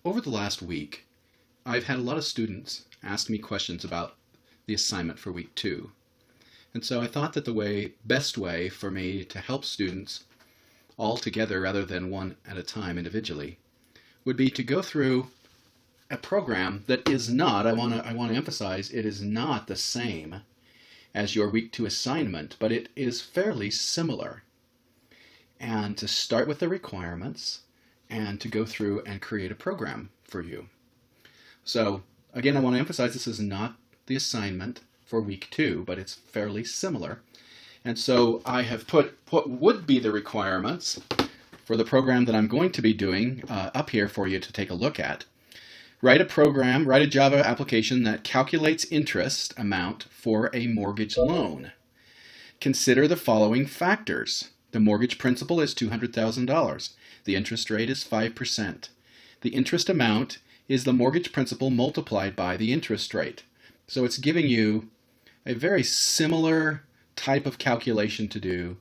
Over the last week, I've had a lot of students ask me questions about the assignment for week 2. And so I thought that the best way for me to help students all together rather than one at a time individually would be to go through a program that is not, I want to emphasize, it is not the same as your week 2 assignment, but it is fairly similar. And to start with the requirements and to go through and create a program for you. So again, I want to emphasize this is not the assignment for week 2, but it's fairly similar. And so I have put what would be the requirements for the program that I'm going to be doing up here for you to take a look at. Write a Java application that calculates interest amount for a mortgage loan. Consider the following factors. The mortgage principal is $200,000. The interest rate is 5%. The interest amount is the mortgage principal multiplied by the interest rate. So it's giving you a very similar type of calculation to do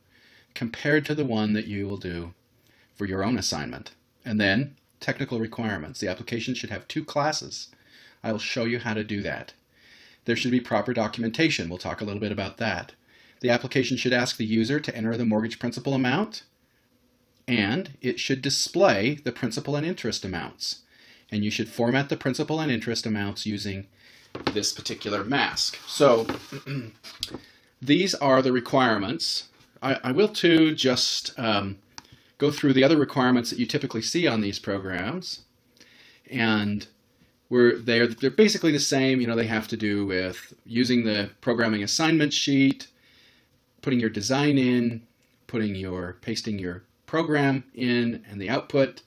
compared to the one that you will do for your own assignment. And then technical requirements. The application should have 2 classes. I will show you how to do that. There should be proper documentation. We'll talk a little bit about that. The application should ask the user to enter the mortgage principal amount, and it should display the principal and interest amounts. And you should format the principal and interest amounts using this particular mask. So these are the requirements. I will too just go through the other requirements that you typically see on these programs. And they're basically the same. You know, they have to do with using the programming assignment sheet, putting your design in, pasting your program in and the output.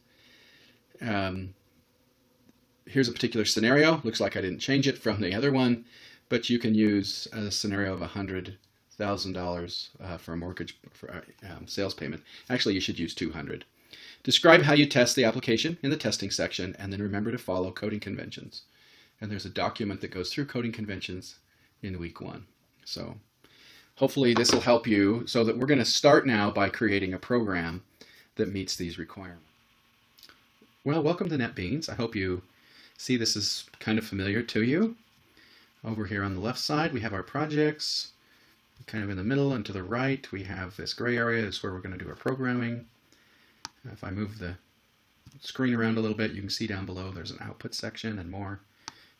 Here's a particular scenario. Looks like I didn't change it from the other one, but you can use a scenario of $100,000 for a mortgage sales payment. Actually, you should use 200. Describe how you test the application in the testing section, and then remember to follow coding conventions. And there's a document that goes through coding conventions in week 1. So hopefully this will help you, so that we're going to start now by creating a program that meets these requirements. Well, welcome to NetBeans. I hope you see this is kind of familiar to you. Over here on the left side, we have our projects. Kind of in the middle and to the right, we have this gray area. This is where we're going to do our programming. If I move the screen around a little bit, you can see down below there's an output section and more.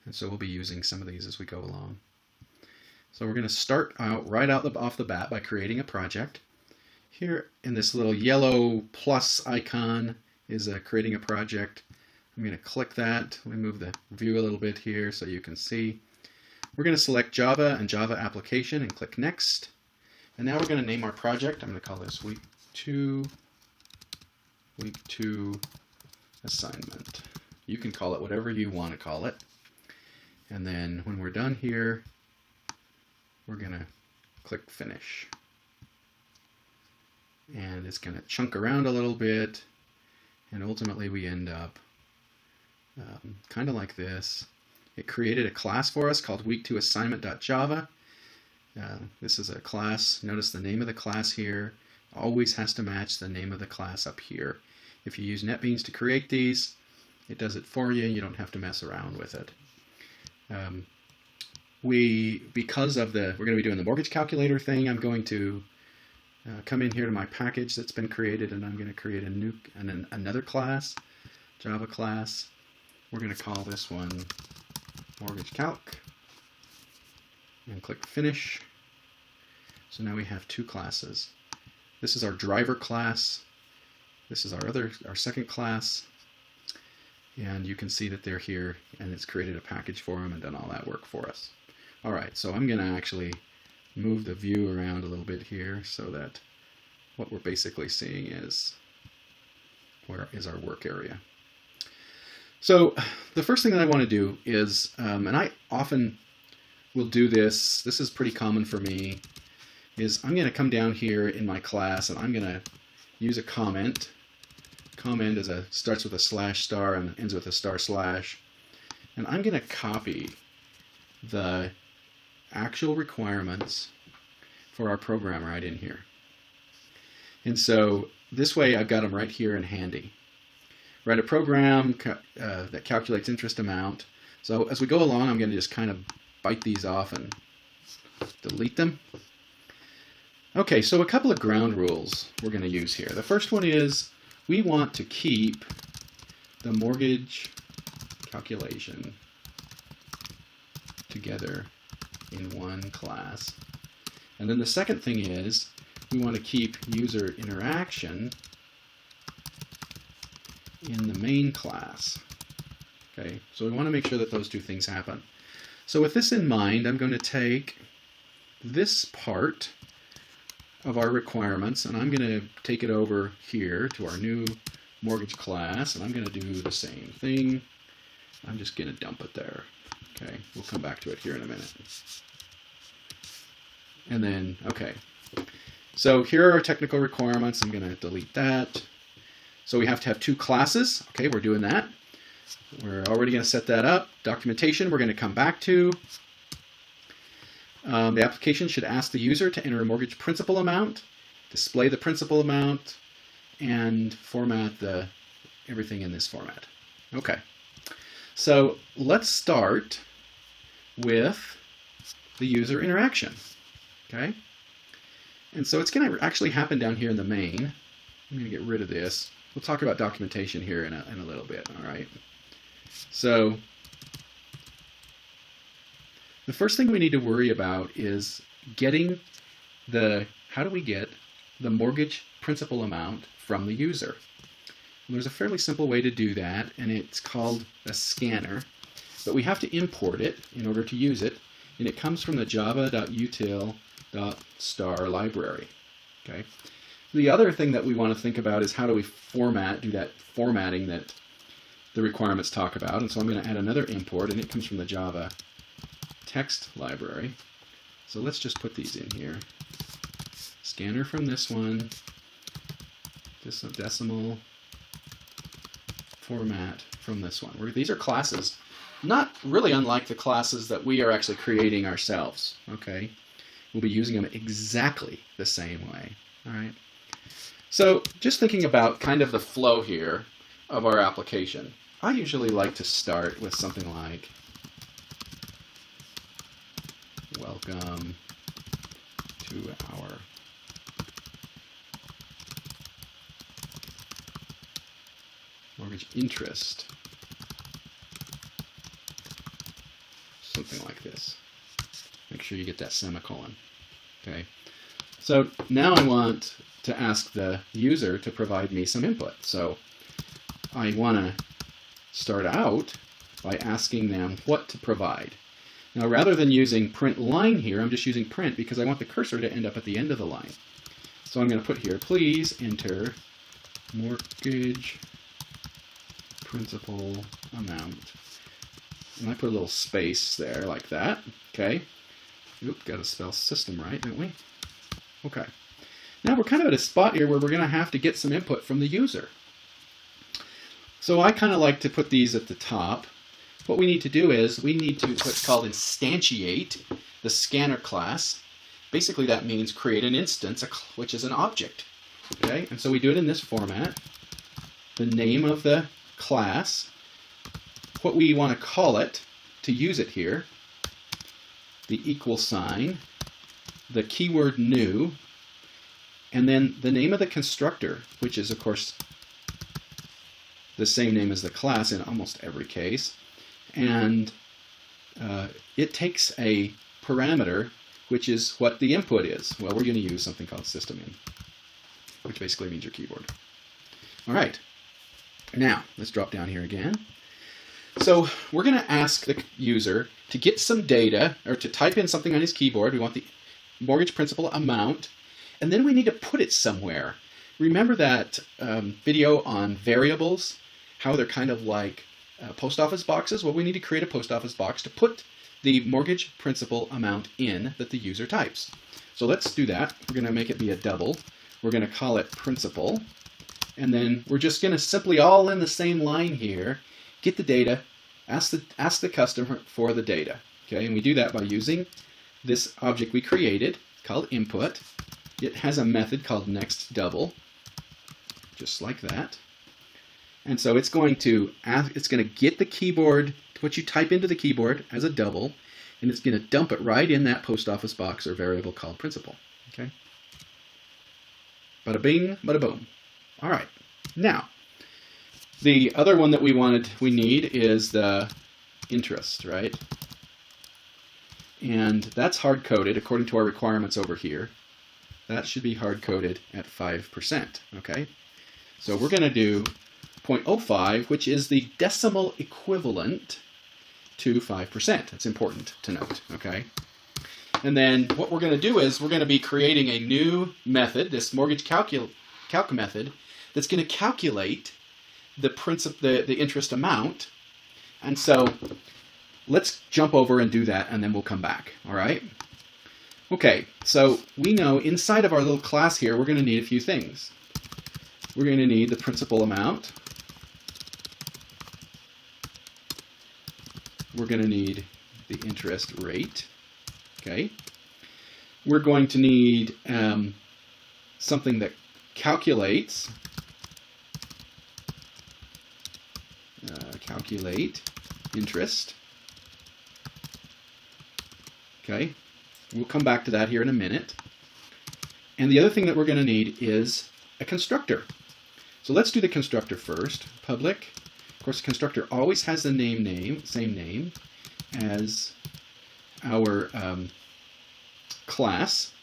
And so we'll be using some of these as we go along. So we're going to start out off the bat by creating a project. Here in this little yellow plus icon is creating a project. I'm going to click that. Let me move the view a little bit here so you can see. We're going to select Java and Java application and click Next. And now we're going to name our project. I'm going to call this Week 2 Assignment. You can call it whatever you want to call it. And then when we're done here, we're going to click Finish. And it's going to chunk around a little bit. And ultimately we end up kind of like this. It created a class for us called week2assignment.java. This is a class. Notice the name of the class here always has to match the name of the class up here. If you use NetBeans to create these, it does it for you. You don't have to mess around with it. We're going to be doing the mortgage calculator thing, I'm going to come in here to my package that's been created, and I'm going to create another class, Java class. We're going to call this one Mortgage Calc, and click Finish. So now we have 2 classes. This is our driver class. This is our second class. And you can see that they're here, and it's created a package for them and done all that work for us. All right, so I'm going to actually move the view around a little bit here so that what we're basically seeing is where is our work area. So the first thing that I want to do is, and I often will do this is pretty common for me, is I'm going to come down here in my class and I'm going to use a comment. Comment starts with a / and ends with a /. And I'm going to copy the actual requirements for our program right in here. And so this way I've got them right here and handy. write a program that calculates interest amount. So as we go along, I'm going to just kind of bite these off and delete them. Okay, so a couple of ground rules we're going to use here. The first one is we want to keep the mortgage calculation together in one class. And then the second thing is we want to keep user interaction in the main class. Okay, so we want to make sure that those two things happen. So with this in mind, I'm going to take this part of our requirements and I'm going to take it over here to our new mortgage class, and I'm going to do the same thing. I'm just going to dump it there. Okay, we'll come back to it here in a minute. And then, okay, so here are our technical requirements. I'm going to delete that. So we have to have two classes. Okay, we're doing that. We're already going to set that up. Documentation we're going to come back to. The application should ask the user to enter a mortgage principal amount, display the principal amount, and format everything in this format. Okay, so let's start with the user interaction. Okay, and so it's going to actually happen down here in the main. I'm going to get rid of this. We'll talk about documentation here in a little bit. All right. So the first thing we need to worry about is getting how do we get the mortgage principal amount from the user? And there's a fairly simple way to do that, and it's called a scanner, but we have to import it in order to use it, and it comes from the java.util.star library. Okay. The other thing that we want to think about is how do we do that formatting that the requirements talk about, and so I'm going to add another import, and it comes from the Java text library. So let's just put these in here. Scanner from this one, this decimal format from this one. These are classes, not really unlike the classes that we are actually creating ourselves. Okay, we'll be using them exactly the same way. All right. So just thinking about kind of the flow here of our application, I usually like to start with something like welcome to our mortgage interest. Something like this. Make sure you get that semicolon. Okay. So now I want to ask the user to provide me some input. So I want to start out by asking them what to provide. Now, rather than using print line here, I'm just using print because I want the cursor to end up at the end of the line. So I'm going to put here, please enter mortgage principal amount. And I put a little space there like that. Okay. Oop, got to spell system right, don't we? Okay. Now we're kind of at a spot here where we're going to have to get some input from the user. So I kind of like to put these at the top. What we need to do is we need to what's called instantiate the scanner class. Basically that means create an instance, which is an object. Okay, and so we do it in this format. The name of the class, what we want to call it to use it here, the equal sign, the keyword new, and then the name of the constructor, which is of course the same name as the class in almost every case. And it takes a parameter, which is what the input is. Well, we're going to use something called system in, which basically means your keyboard. All right. Now, let's drop down here again. So we're going to ask the user to get some data, or to type in something on his keyboard. We want the mortgage principal amount, and then we need to put it somewhere. Remember that video on variables, how they're kind of like post office boxes? Well, we need to create a post office box to put the mortgage principal amount in that the user types. So let's do that. We're going to make it be a double. We're going to call it principal. And then we're just going to simply all in the same line here, get the data, ask the customer for the data. Okay, and we do that by using this object we created called input. It has a method called next double, just like that. And so it's going to get the keyboard, what you type into the keyboard as a double, and it's going to dump it right in that post office box or variable called principal. Okay. Bada bing, bada boom. All right. Now, the other one that we need is the interest, right? And that's hard-coded according to our requirements over here. That should be hard-coded at 5%, okay? So we're going to do 0.05, which is the decimal equivalent to 5%. That's important to note, okay? And then what we're going to do is we're going to be creating a new method, this mortgage calc method, that's going to calculate the interest amount. And so let's jump over and do that, and then we'll come back, all right? Okay, so we know inside of our little class here, we're going to need a few things. We're going to need the principal amount. We're going to need the interest rate. Okay. We're going to need something that calculate interest. Okay. We'll come back to that here in a minute. And the other thing that we're going to need is a constructor. So let's do the constructor first. Public. Of course, the constructor always has the same name as our class,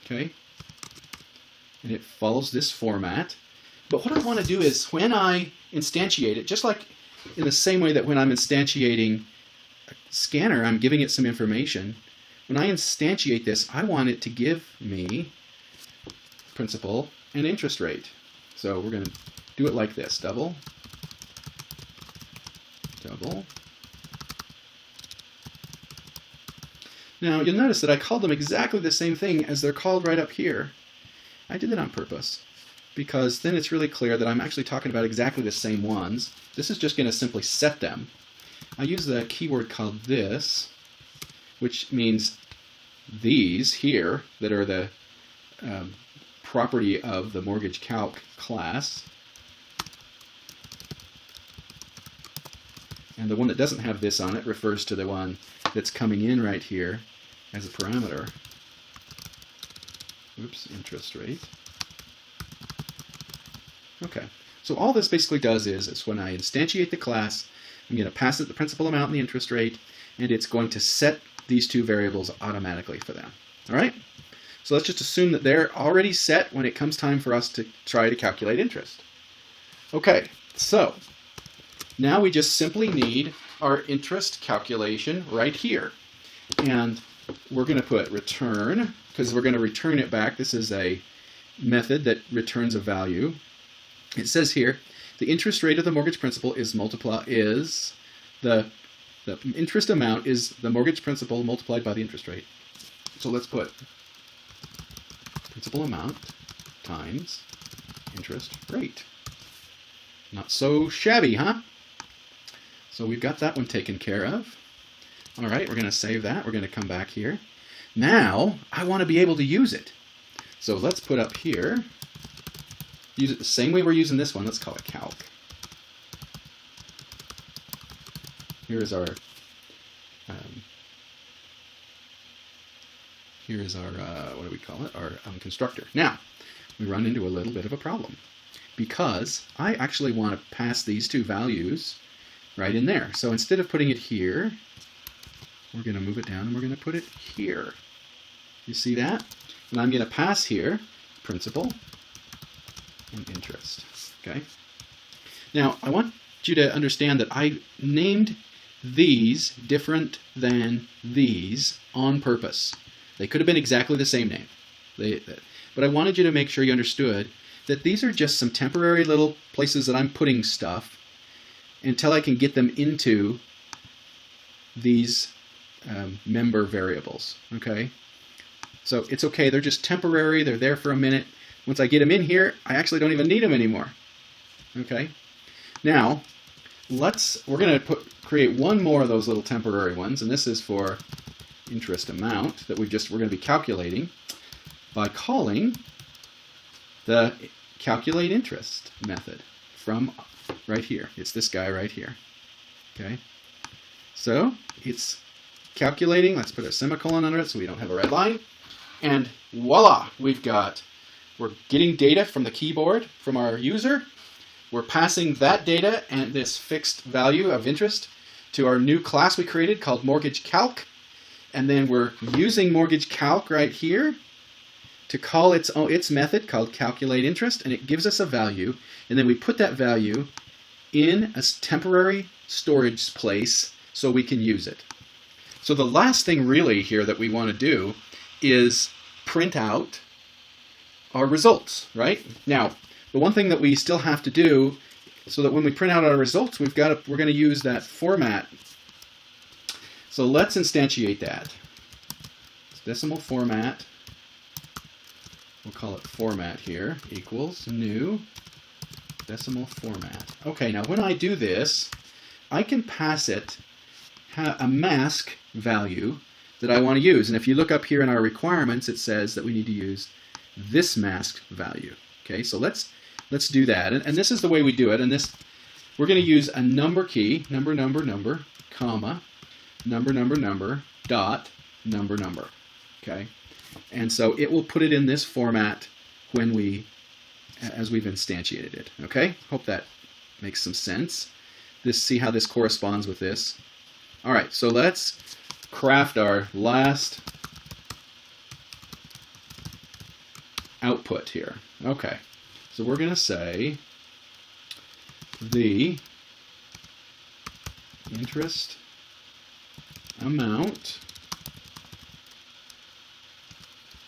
okay? And it follows this format. But what I want to do is when I instantiate it, just like in the same way that when I'm instantiating a scanner, I'm giving it some information. When I instantiate this, I want it to give me principal and interest rate. So we're going to do it like this. Double. Now, you'll notice that I called them exactly the same thing as they're called right up here. I did that on purpose, because then it's really clear that I'm actually talking about exactly the same ones. This is just going to simply set them. I use the keyword called this, which means these here that are the property of the mortgage calc class. And the one that doesn't have this on it refers to the one that's coming in right here as a parameter. Oops, interest rate. Okay, so all this basically does is when I instantiate the class, I'm going to pass it the principal amount and the interest rate, and it's going to set these two variables automatically for them. All right? So let's just assume that they're already set when it comes time for us to try to calculate interest. Okay, so now we just simply need our interest calculation right here. And we're going to put return, because we're going to return it back. This is a method that returns a value. It says here, the interest rate of the mortgage principal is the interest amount is the mortgage principal multiplied by the interest rate. So let's put principal amount times interest rate. Not so shabby, huh? So we've got that one taken care of. All right, we're going to save that. We're going to come back here. Now, I want to be able to use it. So let's put up here, use it the same way we're using this one. Let's call it calc. Here's our what do we call it? Our constructor. Now, we run into a little bit of a problem because I actually want to pass these two values right in there. So instead of putting it here, we're going to move it down and we're going to put it here. You see that? And I'm going to pass here principal and interest. Okay. Now, I want you to understand that I named these different than these on purpose. They could have been exactly the same name. But I wanted you to make sure you understood that these are just some temporary little places that I'm putting stuff until I can get them into these member variables. Okay? So it's okay. They're just temporary. They're there for a minute. Once I get them in here, I actually don't even need them anymore. Okay? Now, we're going to create one more of those little temporary ones, and this is for interest amount that we're going to be calculating by calling the calculate interest method from right here. It's this guy right here. Okay, so it's calculating. Let's put a semicolon under it so we don't have a red line. And voila, we're getting data from the keyboard from our user. We're passing that data and this fixed value of interest to our new class we created called Mortgage Calc. And then we're using Mortgage Calc right here to call its method called calculate interest, and it gives us a value. And then we put that value in a temporary storage place so we can use it. So the last thing really here that we want to do is print out our results, right? Now, the one thing that we still have to do so that when we print out our results, we're going to use that format. So let's instantiate that. It's decimal format. We'll call it format here, equals new decimal format. Okay, now when I do this, I can pass it a mask value that I want to use. And if you look up here in our requirements, it says that we need to use this mask value. Okay, so let's do that. And this is the way we do it. And this, we're going to use a number key, number, comma, number, dot, number. Okay, and so it will put it in this format as we've instantiated it. Okay, hope that makes some sense. See how this corresponds with this. All right, so let's craft our last output here. Okay, so we're going to say the interest amount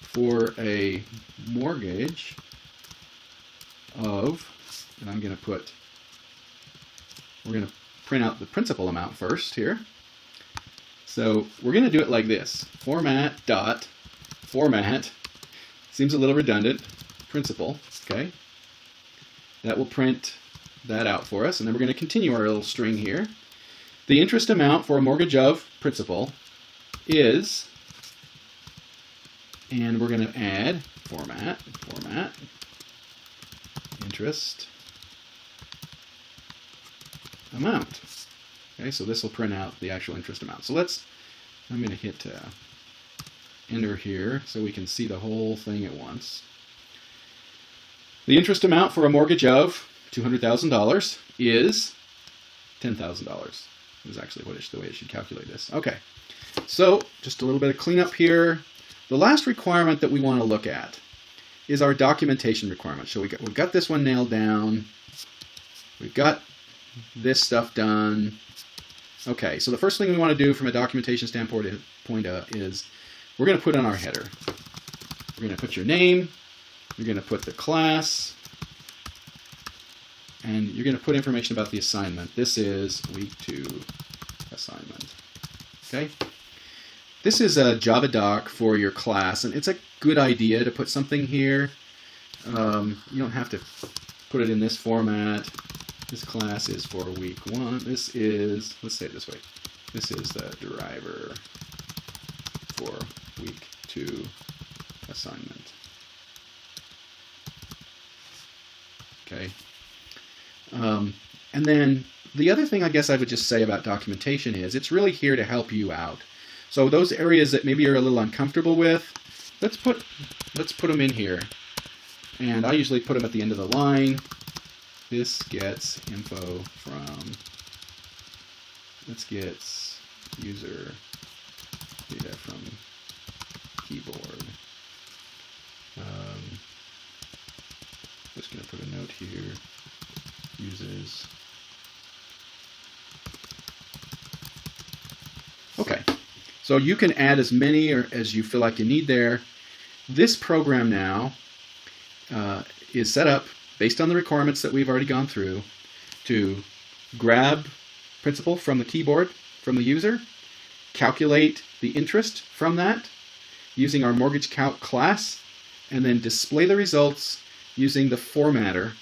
for a mortgage of, and we're going to print out the principal amount first here. So we're going to do it like this. Format dot format. Seems a little redundant. Principal. Okay. That will print that out for us. And then we're going to continue our little string here. The interest amount for a mortgage of principal is, and we're going to add format, interest amount. Okay, so this will print out the actual interest amount. So I'm going to hit enter here so we can see the whole thing at once. The interest amount for a mortgage of $200,000 is $10,000. Is actually the way it should calculate this. Okay, so just a little bit of cleanup here. The last requirement that we want to look at is our documentation requirement. So we've got this one nailed down. We've got this stuff done. Okay, so the first thing we want to do from a documentation standpoint is we're going to put on our header. We're going to put your name, you're going to put the class, and you're going to put information about the assignment. This is week 2 assignment. Okay? This is a Java doc for your class, and it's a good idea to put something here. You don't have to put it in this format. This class is for week 1. This is, let's say it this way, this is the driver for week 2 assignment. Okay. And then the other thing I guess I would just say about documentation is it's really here to help you out. So those areas that maybe you're a little uncomfortable with, let's put them in here. And I usually put them at the end of the line. This gets info from, this gets user data from keyboard. Just going to put a note here, uses. Okay, so you can add as many as you feel like you need there. This program now is set up based on the requirements that we've already gone through to grab principal from the keyboard from the user, calculate the interest from that using our mortgage calc class, and then display the results using the formatter.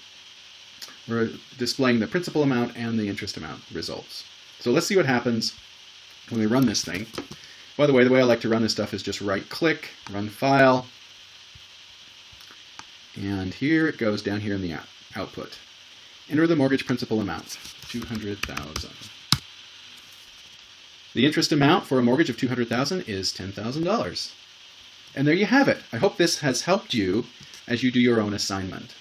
We're displaying the principal amount and the interest amount results. So let's see what happens when we run this thing. By the way I like to run this stuff is just right-click, run file, and here it goes down here in the output. Enter the mortgage principal amount, $200,000. The interest amount for a mortgage of $200,000 is $10,000. And there you have it. I hope this has helped you as you do your own assignment.